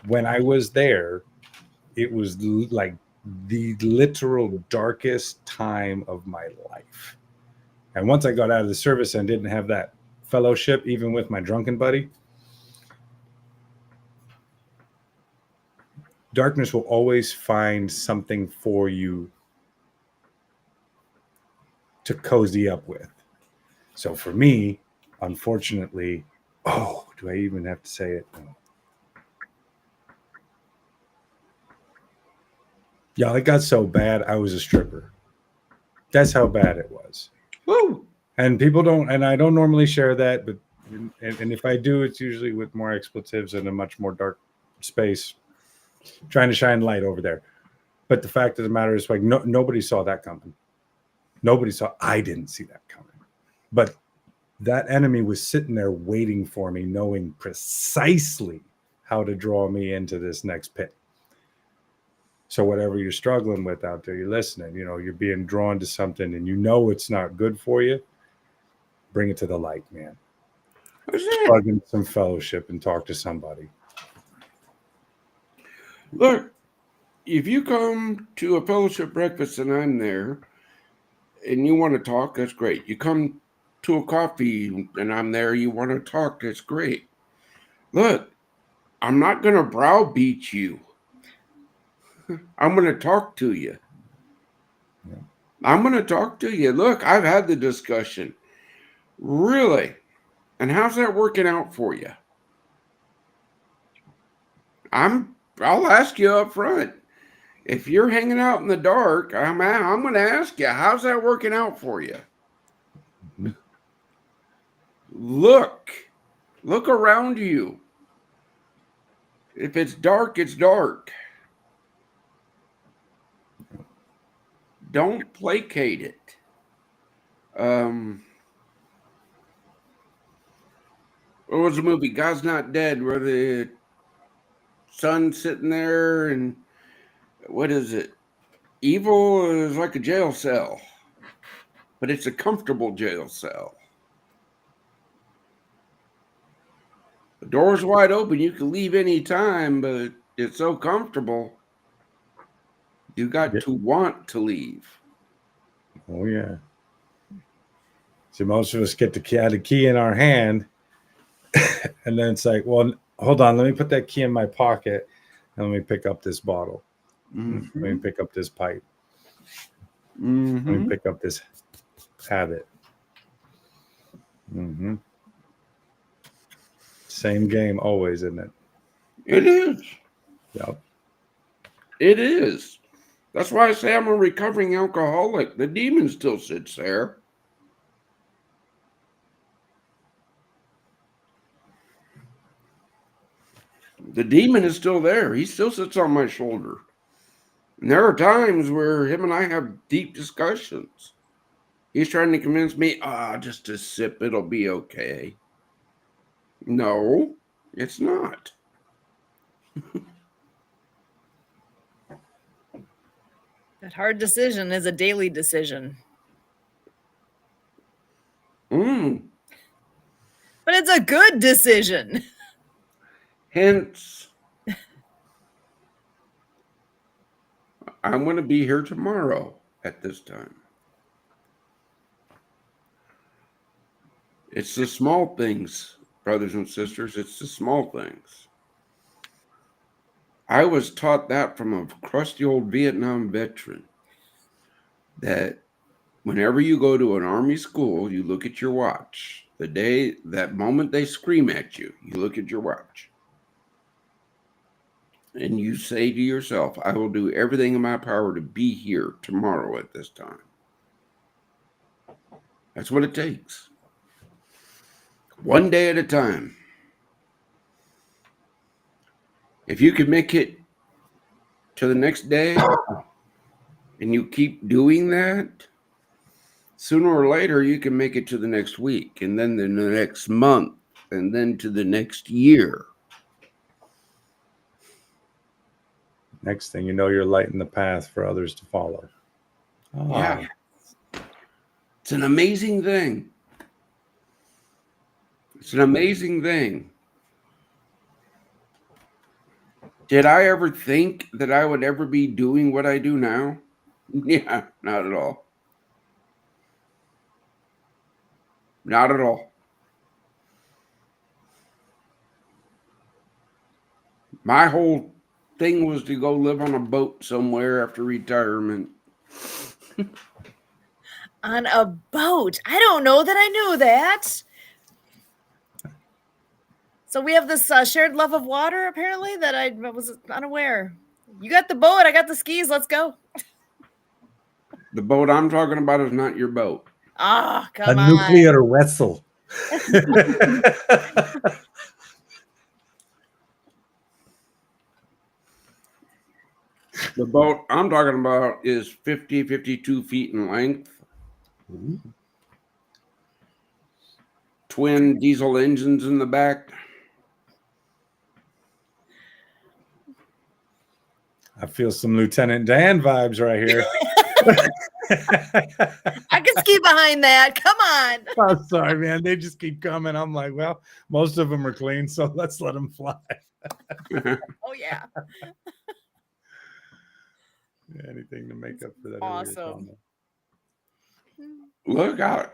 When I was there, it was like the literal darkest time of my life. And once I got out of the service and didn't have that fellowship, even with my drunken buddy, darkness will always find something for you to cozy up with. So for me, unfortunately, oh, do I even have to say it? No. Yeah, it got so bad, I was a stripper. That's how bad it was. Woo! And people don't, and I don't normally share that, but and if I do, it's usually with more expletives in a much more dark space, trying to shine light over there. But the fact of the matter is, like, nobody saw that coming. I didn't see that coming. But that enemy was sitting there waiting for me, knowing precisely how to draw me into this next pit. So whatever you're struggling with out there, you're listening, you know, you're being drawn to something and you know it's not good for you, bring it to the light, man. Plug in some fellowship and talk to somebody. Look, if you come to a fellowship breakfast and I'm there and you want to talk, that's great. You come to a coffee and I'm there, you want to talk, that's great. Look, I'm not going to browbeat you. I'm going to talk to you. Yeah. I'm going to talk to you. Look, I've had the discussion. Really? And how's that working out for you? I'll ask you up front. If you're hanging out in the dark, I'm going to ask you, how's that working out for you? Mm-hmm. Look around you. If it's dark, it's dark. Don't placate it. What was the movie? God's Not Dead, where the son's sitting there and what is it? Evil is like a jail cell, but it's a comfortable jail cell. The door's wide open. You can leave any time, but it's so comfortable. You got Yeah. to want to leave. Oh yeah. See, most of us get the key in our hand, and then it's like, well, hold on, let me put that key in my pocket, and let me pick up this bottle. Let me pick up this pipe. Let me pick up this habit. Same game always, isn't it? It is. Yep. It is. That's why I say I'm a recovering alcoholic. The demon still sits there. The demon is still there. He still sits on my shoulder. And there are times where him and I have deep discussions. He's trying to convince me, just a sip, it'll be okay. No, it's not. That hard decision is a daily decision. Mm. But it's a good decision. Hence, I'm going to be here tomorrow at this time. It's the small things, brothers and sisters. It's the small things. I was taught that from a crusty old Vietnam veteran that whenever you go to an Army school, you look at your watch. That moment they scream at you, you look at your watch. And you say to yourself, I will do everything in my power to be here tomorrow at this time. That's what it takes. One day at a time. If you can make it to the next day and you keep doing that, sooner or later you can make it to the next week and then the next month and then to the next year. Next thing you know, you're lighting the path for others to follow. Yeah. It's an amazing thing. It's an amazing thing. Did I ever think that I would ever be doing what I do now? Yeah, not at all. Not at all. My whole thing was to go live on a boat somewhere after retirement. On a boat. I don't know that I knew that. So we have this shared love of water, apparently, that I was unaware. You got the boat, I got the skis. Let's go. The boat I'm talking about is not your boat. Ah, come a on. nuclear vessel. The boat I'm talking about is 52 feet in length. Twin diesel engines in the back. I feel some Lieutenant Dan vibes right here. I can ski behind that. Come on. I'm sorry, man. They just keep coming. I'm like, well, most of them are clean, so let's let them fly. Oh, yeah. Anything to make up for that. Awesome. Look out.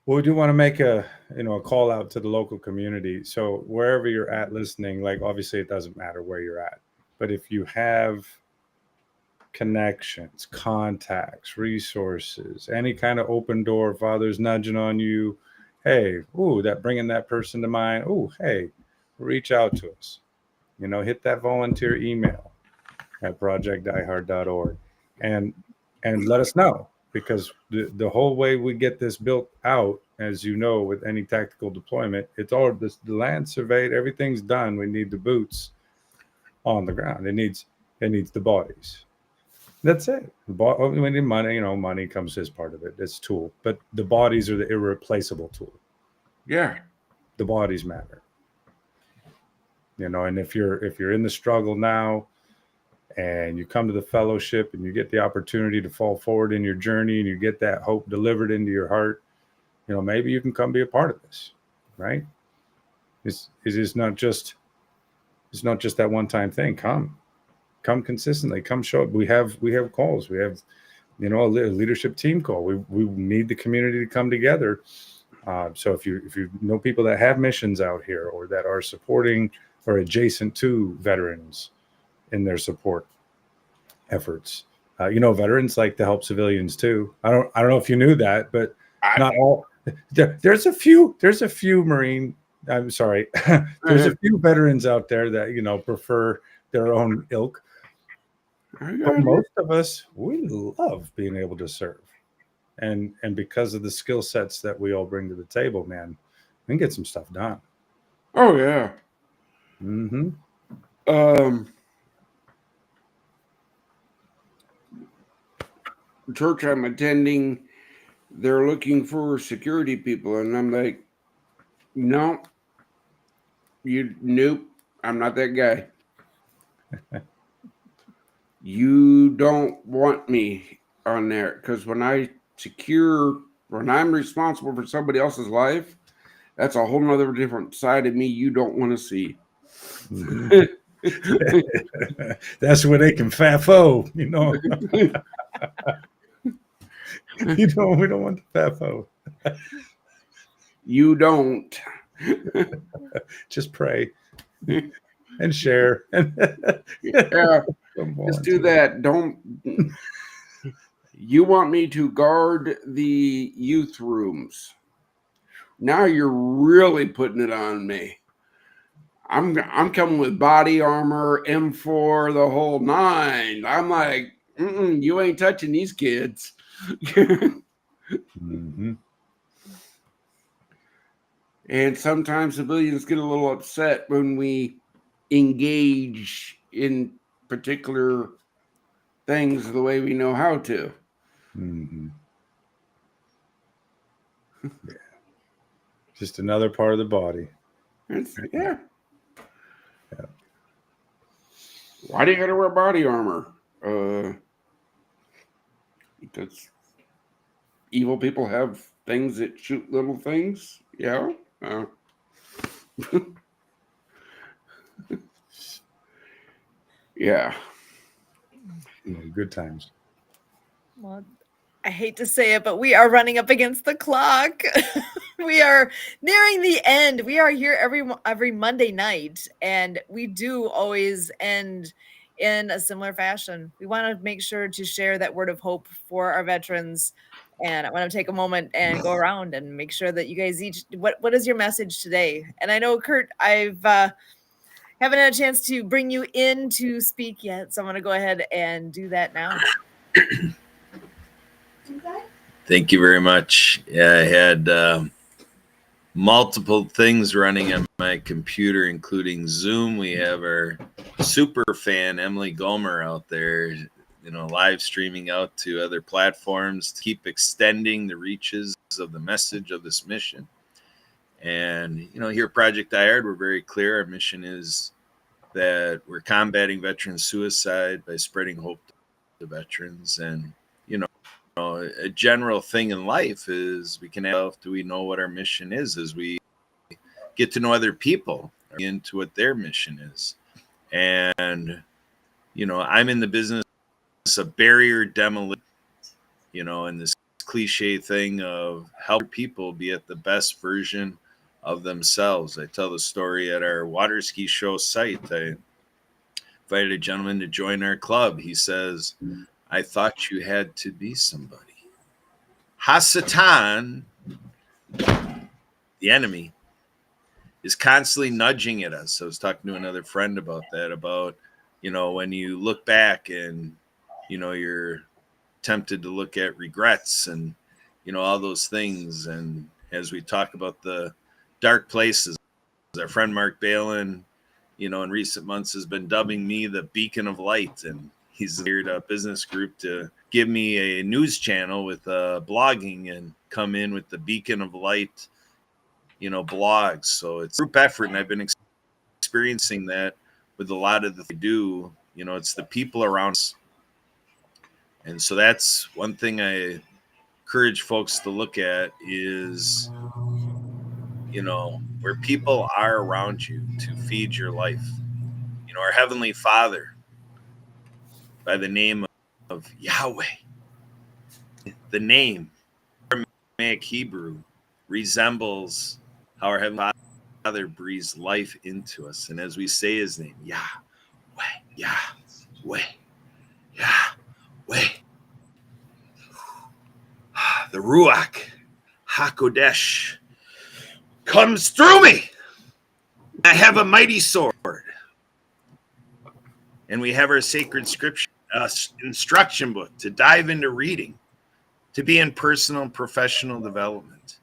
Well, we do want to make a call out to the local community. So wherever you're at listening, like obviously it doesn't matter where you're at, but if you have connections, contacts, resources, any kind of open door, Father's nudging on you, hey, that bringing that person to mind. Hey, reach out to us. Hit that volunteer email at projectdiehard.org and let us know, because the whole way we get this built out, as you know, with any tactical deployment, it's all the land surveyed, everything's done. We need the boots on the ground. It needs the bodies. That's it. I mean, money, money comes as part of it. It's tool, but the bodies are the irreplaceable tool. Yeah. The bodies matter, and if you're in the struggle now, and you come to the fellowship and you get the opportunity to fall forward in your journey, and you get that hope delivered into your heart, maybe you can come be a part of this, right? It's not just that one time thing. Come consistently. Come show up. We have calls. We have a leadership team call. We need the community to come together. So if you know people that have missions out here, or that are supporting or adjacent to veterans in their support efforts, veterans like to help civilians too. I don't know if you knew that, but not all. There's a few Marine. I'm sorry. There's a few veterans out there that prefer their own ilk. But most of us, we love being able to serve. And because of the skill sets that we all bring to the table, man, we can get some stuff done. Oh yeah. Mm-hmm. Church I'm attending, they're looking for security people, and I'm like, no, nope, I'm not that guy. You don't want me on there, because when I'm responsible for somebody else's life, that's a whole nother different side of me you don't want to see. Mm-hmm. That's where they can FAFO, we don't want the FAFO. You don't. Just pray and share. Yeah, just do that. Don't. You want me to guard the youth rooms? Now you're really putting it on me. I'm coming with body armor, M4, the whole nine. I'm like, you ain't touching these kids. Mm-hmm. And sometimes civilians get a little upset when we engage in particular things the way we know how to. Mm-hmm. Yeah. Just another part of the body. Yeah. Why do you gotta wear body armor? Because evil people have things that shoot little things. Yeah. Yeah. Good times. Well, I hate to say it, but we are running up against the clock. We are nearing the end. We are here every Monday night, and we do always end in a similar fashion. We want to make sure to share that word of hope for our veterans. And I want to take a moment and go around and make sure that you guys each what is your message today? And I know, Kurt, I've haven't had a chance to bring you in to speak yet, so I'm going to go ahead and do that now. Thank you very much. Yeah, I had multiple things running on my computer, including Zoom. We have our super fan, Emily Gomer, out there, live streaming out to other platforms to keep extending the reaches of the message of this mission. And, here at Project IARD, we're very clear. Our mission is that we're combating veteran suicide by spreading hope to veterans. And, a general thing in life is we can ask, do we know what our mission is as we get to know other people into what their mission is? And, I'm in the business of barrier demolition, and this cliche thing of help people be at the best version of themselves. I tell the story at our water ski show site. I invited a gentleman to join our club. He says, I thought you had to be somebody. Hasatan, the enemy, is constantly nudging at us. I was talking to another friend about that, about, when you look back and, you're tempted to look at regrets and, all those things. And as we talk about the dark places, our friend Mark Balin, in recent months has been dubbing me the beacon of light. And He's hired a business group to give me a news channel with blogging and come in with the Beacon of Light, blogs. So it's a group effort, and I've been experiencing that with a lot of the things I do. It's the people around us. And so that's one thing I encourage folks to look at is, where people are around you to feed your life. Our Heavenly Father, by the name of Yahweh, the name, Aramaic Hebrew, resembles how our Heavenly Father breathes life into us. And as we say his name, Yahweh, Yahweh, Yahweh, the Ruach HaKodesh comes through me. I have a mighty sword. And we have our sacred scripture instruction book to dive into reading, to be in personal and professional development,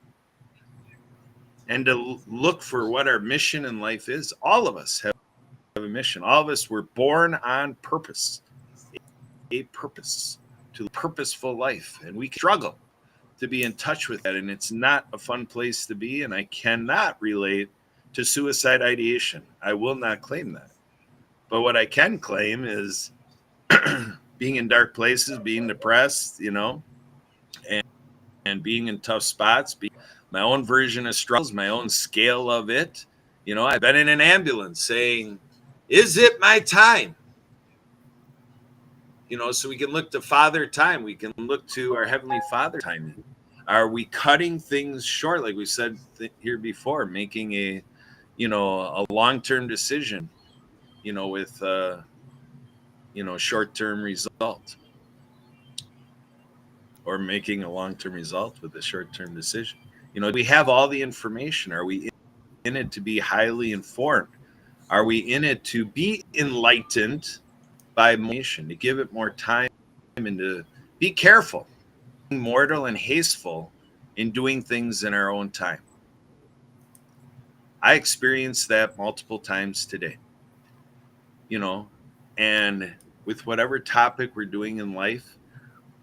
and to look for what our mission in life is. All of us have a mission. All of us were born on purpose, a purpose, to a purposeful life. And we struggle to be in touch with that. And it's not a fun place to be. And I cannot relate to suicide ideation. I will not claim that. But what I can claim is being in dark places, being depressed, and being in tough spots, being my own version of struggles, my own scale of it. I've been in an ambulance saying, is it my time? So we can look to Father Time. We can look to our Heavenly Father timing. Are we cutting things short? Like we said here before, making a long-term decision, with, short-term result, or making a long-term result with a short-term decision. We have all the information. Are we in it to be highly informed? Are we in it to be enlightened by information, to give it more time and to be careful, mortal and hasteful in doing things in our own time? I experienced that multiple times today, and with whatever topic we're doing in life,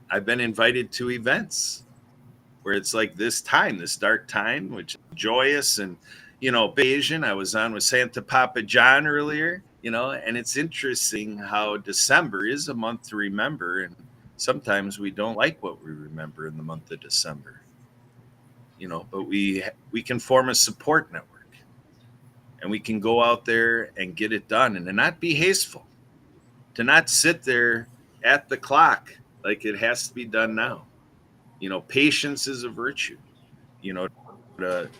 I've been invited to events where it's like this dark time, which is joyous and, occasion. I was on with Santa Papa John earlier, and it's interesting how December is a month to remember. And sometimes we don't like what we remember in the month of December, but we can form a support network, and we can go out there and get it done, and to not be hasteful, to not sit there at the clock like it has to be done now. Patience is a virtue, to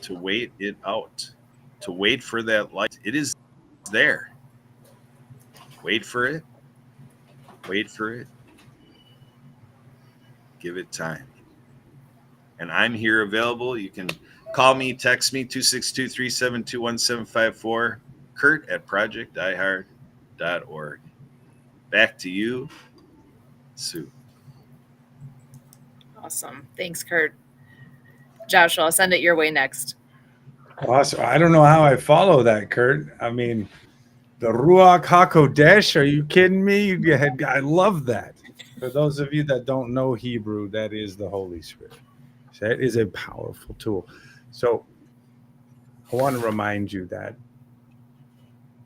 wait it out, to wait for that light. It is there. Wait for it. Wait for it. Give it time. And I'm here available. You can call me, text me, 262-372-1754, Kurt@projectiheart.org. Back to you, Sue. Awesome. Thanks, Kurt. Joshua, I'll send it your way next. Awesome. I don't know how I follow that, Kurt. I mean, the Ruach HaKodesh, are you kidding me? I love that. For those of you that don't know Hebrew, that is the Holy Spirit. That is a powerful tool. So I want to remind you that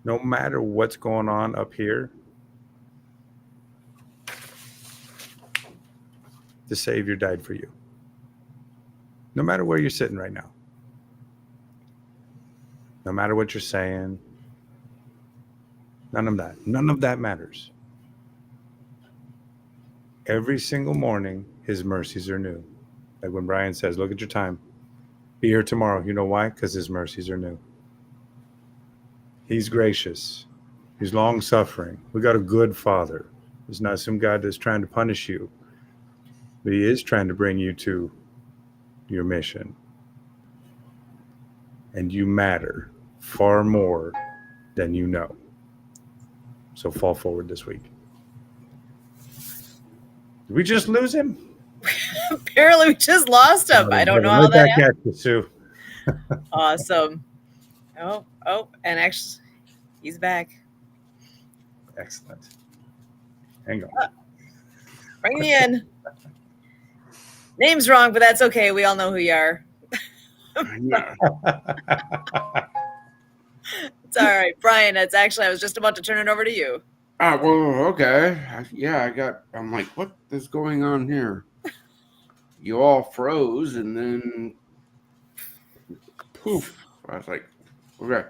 no matter what's going on up here, the Savior died for you. No matter where you're sitting right now. No matter what you're saying. None of that matters. Every single morning, his mercies are new. Like when Brian says, look at your time. Be here tomorrow. You know why? Because his mercies are new. He's gracious. He's long-suffering. We got a good Father. He's not some God that's trying to punish you. But he is trying to bring you to your mission. And you matter far more than you know. So fall forward this week. Did we just lose him? Apparently, we just lost him. I don't know how that happened. Back at you, Sue. Awesome. Oh, and actually, he's back. Excellent. Hang on. Bring me in. Name's wrong, but that's okay. We all know who you are. Yeah. It's all right, Brian. It's actually I was just about to turn it over to you. Well, okay. I'm like, what is going on here? You all froze and then poof. I was like, okay.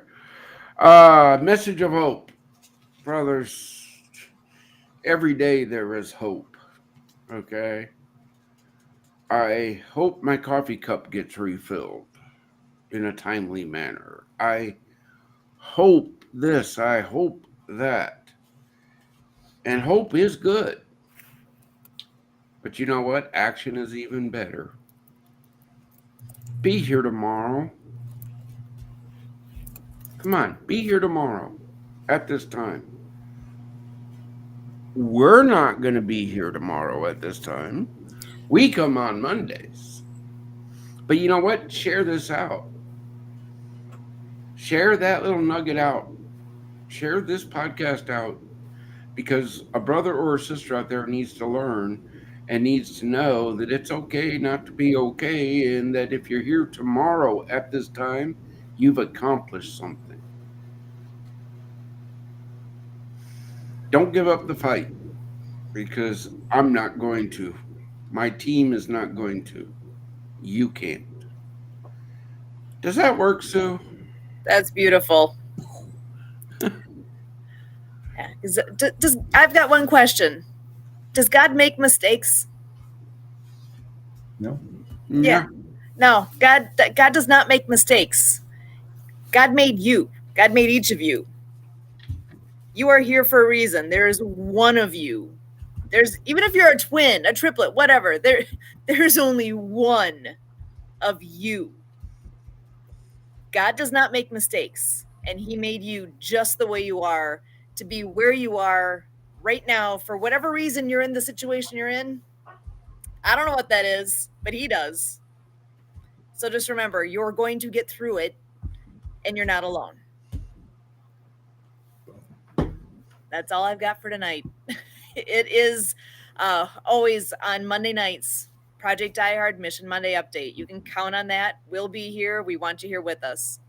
Message of hope. Brothers, every day there is hope. Okay. I hope my coffee cup gets refilled in a timely manner. I hope this, I hope that. And hope is good. But you know what? Action is even better. Be here tomorrow. Come on, be here tomorrow at this time. We're not going to be here tomorrow at this time. We come on Mondays. But you know what? Share this out. Share that little nugget out. Share this podcast out because a brother or a sister out there needs to learn and needs to know that it's okay not to be okay, and that if you're here tomorrow at this time, you've accomplished something. Don't give up the fight because I'm not going to. My team is not going to. You can't. Does that work, Sue? That's beautiful. Does I've got one question. Does God make mistakes? No. Yeah. No, God does not make mistakes. God made you. God made each of you. You are here for a reason. There is one of you. There's even if you're a twin, a triplet, whatever, there's only one of you. God does not make mistakes, and he made you just the way you are to be where you are right now for whatever reason you're in the situation you're in. I don't know what that is, but he does. So just remember, you're going to get through it and you're not alone. That's all I've got for tonight. It is always on Monday nights, Project Die Hard Mission Monday Update. You can count on that. We'll be here. We want you here with us.